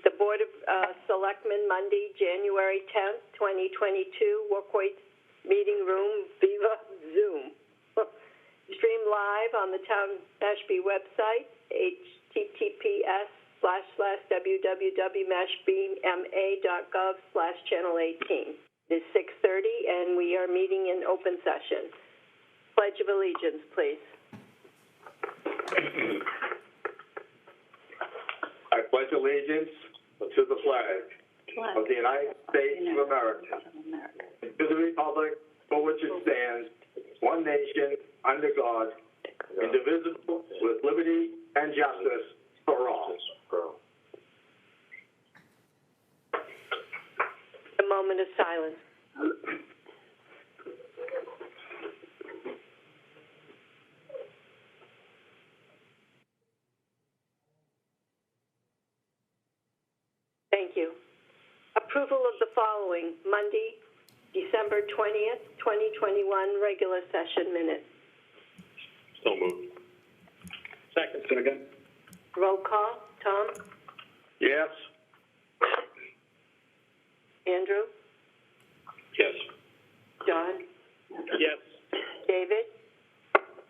The Board of Selectmen, Monday, January 10th, 2022, Workways Meeting Room, Viva Zoom. Stream live on the Town Mashpee website, https://www.mashpee.gov/channel18. It is 6:30, and we are meeting in open session. Pledge of Allegiance, please. I pledge allegiance to the flag of the United States of America, and to the republic for which it stands, one nation, under God, indivisible, with liberty and justice for all. A moment of silence. Thank you. Approval of the following Monday, December 20th, 2021 regular session minutes. So moved. Second. Roll call. Tom? Yes. Andrew? Yes. John? Yes. David?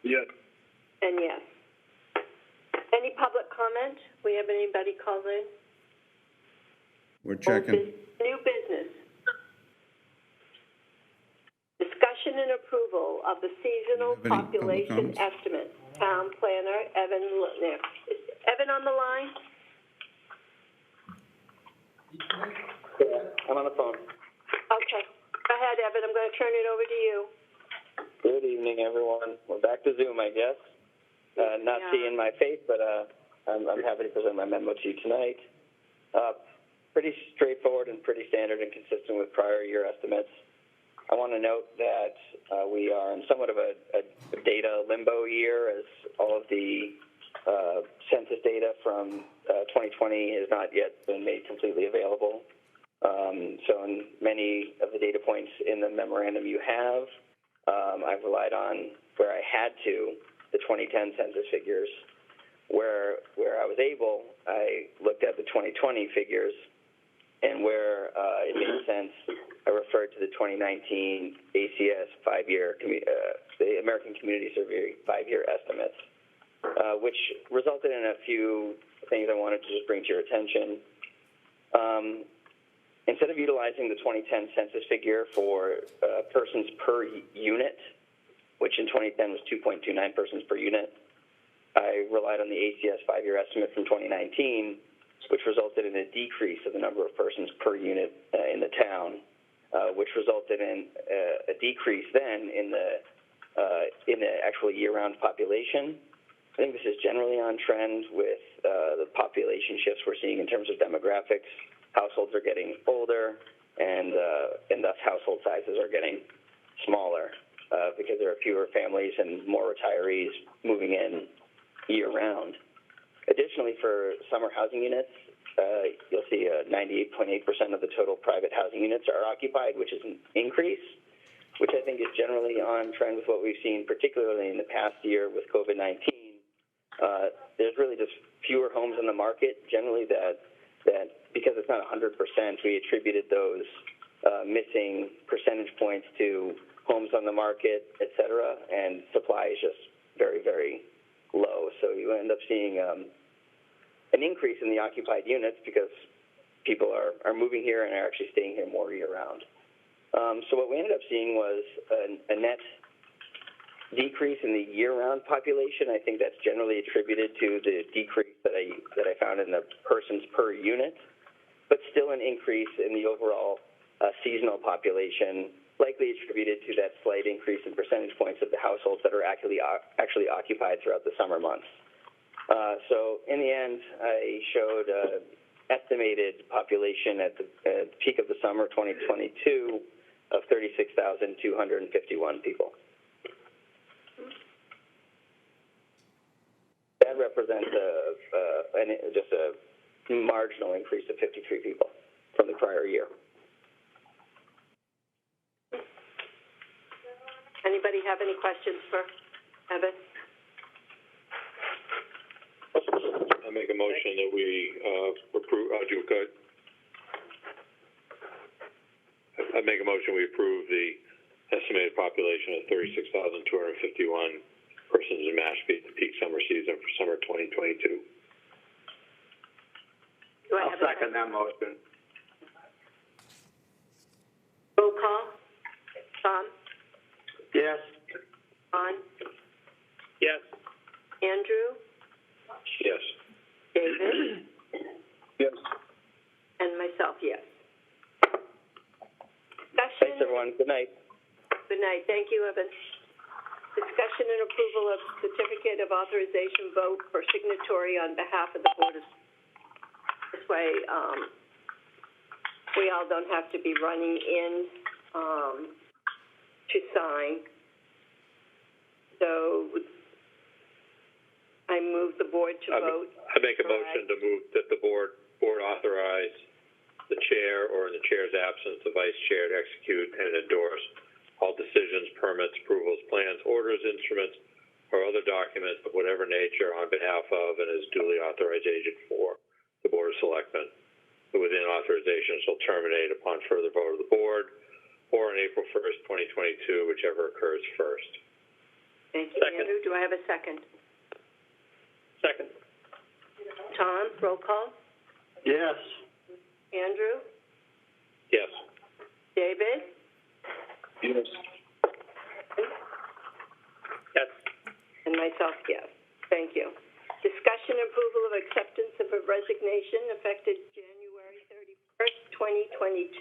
Yes. And yes. Any public comment? We have anybody call in? We're checking. New business. Discussion and approval of the seasonal population estimate. Town planner, Evan Lutnick. Is Evan on the line? I'm on the phone. Okay. Go ahead, Evan. I'm going to turn it over to you. Good evening, everyone. We're back to Zoom, I guess. Not seeing my face, but I'm happy to present my memo to you tonight. Pretty straightforward and pretty standard and consistent with prior year estimates. I want to note that we are in somewhat of a data limbo year, as all of the census data from 2020 has not yet been made completely available. So in many of the data points in the memorandum you have, I've relied on, where I had to, the 2010 census figures. Where I was able, I looked at the 2020 figures, and where it made sense, I referred to the 2019 ACS 5-year, the American Community Survey 5-year estimates, which resulted in a few things I wanted to just bring to your attention. Instead of utilizing the 2010 census figure for persons per unit, which in 2010 was 2.29 persons per unit, I relied on the ACS 5-year estimate from 2019, which resulted in a decrease of the number of persons per unit in the town, which resulted in a decrease then in the actual year-round population. I think this is generally on trend with the population shifts we're seeing in terms of demographics. Households are getting older, and thus household sizes are getting smaller because there are fewer families and more retirees moving in year-round. Additionally, for summer housing units, you'll see 98.8% of the total private housing units are occupied, which is an increase, which I think is generally on trend with what we've seen, particularly in the past year with COVID-19. There's really just fewer homes on the market, generally that because it's not 100%, we attributed those missing percentage points to homes on the market, et cetera, and supply is just very, very low. So you end up seeing an increase in the occupied units because people are moving here and are actually staying here more year-round. So what we ended up seeing was a net decrease in the year-round population. I think that's generally attributed to the decrease that I found in the persons per unit, but still an increase in the overall seasonal population, likely attributed to that slight increase in percentage points of the households that are actually occupied throughout the summer months. So in the end, I showed estimated population at the peak of the summer 2022 of 36,251 people. That represents just a marginal increase of 53 people from the prior year. Anybody have any questions for Evan? make a motion that we approve. Good. I make a motion we approve the estimated population of 36,251 persons in Mashpee at the peak summer season for summer 2022. I'll second that motion. Roll call. Tom? Yes. John? Yes. Andrew? Yes. David? Yes. And myself, yes. Thanks, everyone. Good night. Good night. Thank you, Evan. Discussion and approval of certificate of authorization vote for signatory on behalf of the Board of. This way, we all don't have to be running in to sign. So I move the board to vote. I make a motion to move that the board authorize the chair, or in the chair's absence, the vice chair, to execute and endorse all decisions, permits, approvals, plans, orders, instruments, or other documents of whatever nature on behalf of and is duly authorized agent for the Board of Selectmen, within authorization shall terminate upon further vote of the board or on April 1st, 2022, whichever occurs first. Thank you, Second. Andrew. Do I have a second? Second. Tom, roll call. Yes. Andrew? Yes. David? Yes. Yes. And myself, yes. Thank you. Discussion and approval of acceptance of a resignation effective January 31st, 2022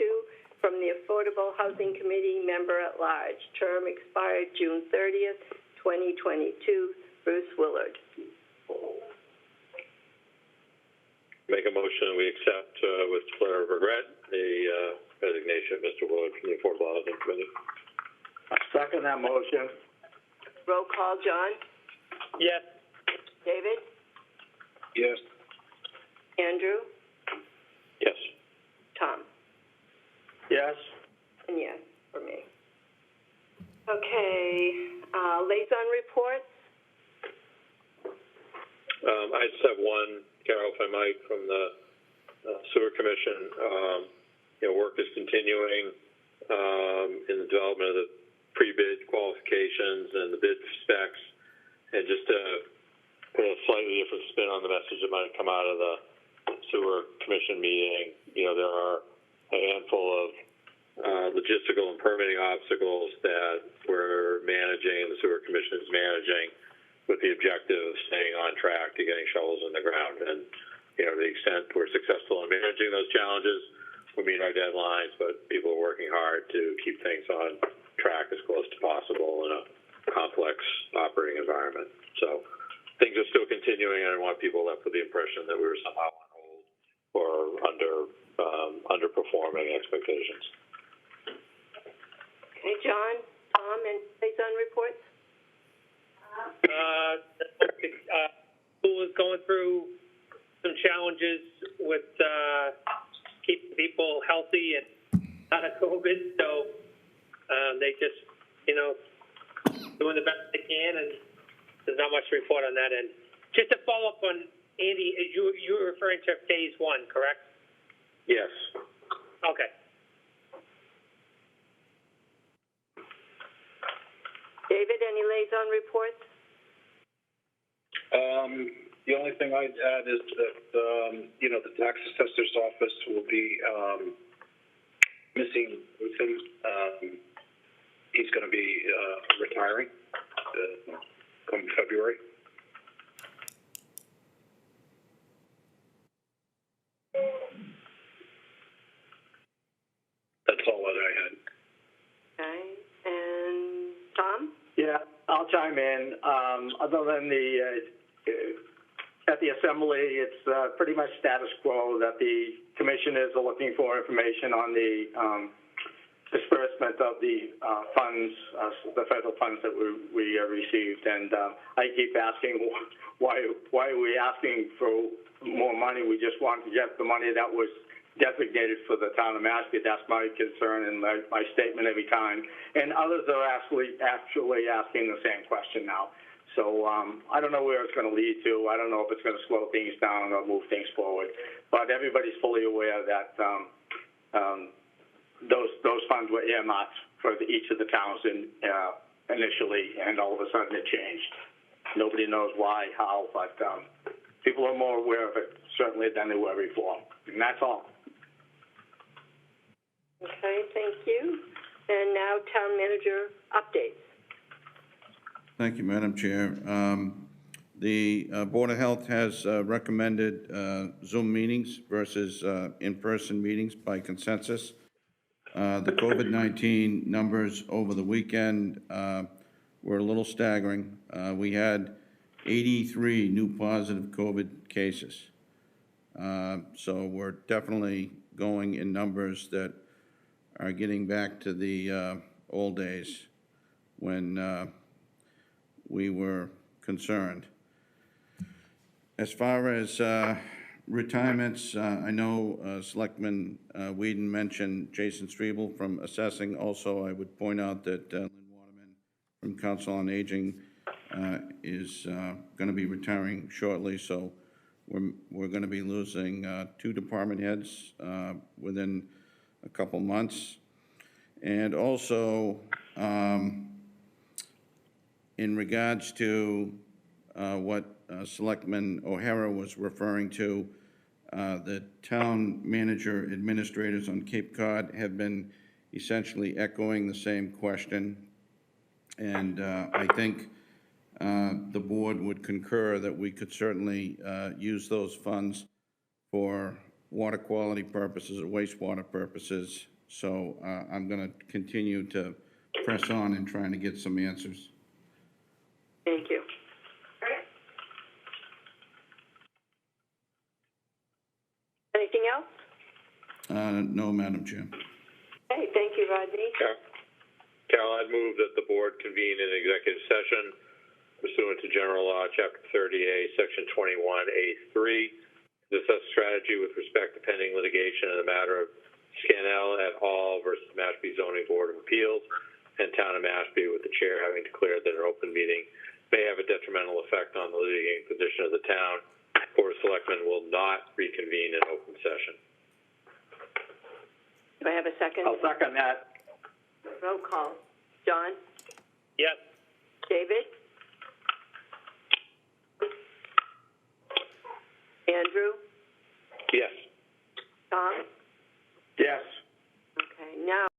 from the Affordable Housing Committee member at large. Term expired June 30th, 2022. Bruce Willard. Make a motion we accept with clear regret the resignation of Mr. Willard from the Affordable Housing Committee. I second that motion. Roll call. John? Yes. David? Yes. Andrew? Yes. Tom? Yes. And yes, for me. Okay. Liaison reports? I just have one, Carol, if I might, from the Sewer Commission. Work is continuing in the development of the pre-bid qualifications and the bid specs. And just to put a slightly different spin on the message that might come out of the Sewer Commission meeting, there are a handful of logistical and permitting obstacles that we're managing, the Sewer Commission is managing, with the objective of staying on track to getting shovels in the ground. And, to the extent we're successful in managing those challenges, we meet our deadlines, but people are working hard to keep things on track as close to possible in a complex operating environment. So things are still continuing, and I want people left with the impression that we were somehow on hold or underperforming expectations. Okay, John, Tom, and liaison reports? School is going through some challenges with keeping people healthy and out of COVID, so they just, doing the best they can, and there's not much to report on that end. Just to follow up on Andy, you were referring to phase one, correct? Yes. Okay. David, any liaison reports? The only thing I'd add is that, the tax assessor's office will be missing Wilson. He's going to be retiring come February. That's all that I had. Okay. And Tom? Yeah, I'll chime in. Other than at the assembly, it's pretty much status quo that the commissioners are looking for information on the disbursement of the funds, the federal funds that we received. And I keep asking, why are we asking for more money? We just want to get the money that was designated for the town of Mashpee. That's my concern and my statement every time. And others are actually asking the same question now. So I don't know where it's going to lead to. I don't know if it's going to slow things down or move things forward. But everybody's fully aware that those funds were earmarked for each of the towns initially, and all of a sudden it changed. Nobody knows why, how, but people are more aware of it certainly than they were before. And that's all. Okay, thank you. And now town manager updates. Thank you, Madam Chair. The Board of Health has recommended Zoom meetings versus in-person meetings by consensus. The COVID-19 numbers over the weekend were a little staggering. We had 83 new positive COVID cases. So we're definitely going in numbers that are getting back to the old days when we were concerned. As far as retirements, I know Selectman Whedon mentioned Jason Strebel from assessing. Also, I would point out that Lynn Waterman from Council on Aging is going to be retiring shortly, so we're going to be losing 2 department heads within a couple months. And also, in regards to what Selectman O'Hara was referring to, the town manager administrators on Cape Cod have been essentially echoing the same question. And I think the board would concur that we could certainly use those funds for water quality purposes or wastewater purposes. So I'm going to continue to press on in trying to get some answers. Thank you. Anything else? No, Madam Chair. Okay, thank you, Rodney. Carol, I'd move that the board convene an executive session pursuant to General Law, Chapter 30A, Section 21A3, to discuss strategy with respect to pending litigation in the matter of Scannell et al. Versus Mashpee Zoning Board of Appeals and Town of Mashpee, with the chair having declared that an open meeting may have a detrimental effect on the litigating position of the town. Board of Selectmen will not reconvene in open session. Do I have a second? I'll second that. Roll call. John? Yes. David? Andrew?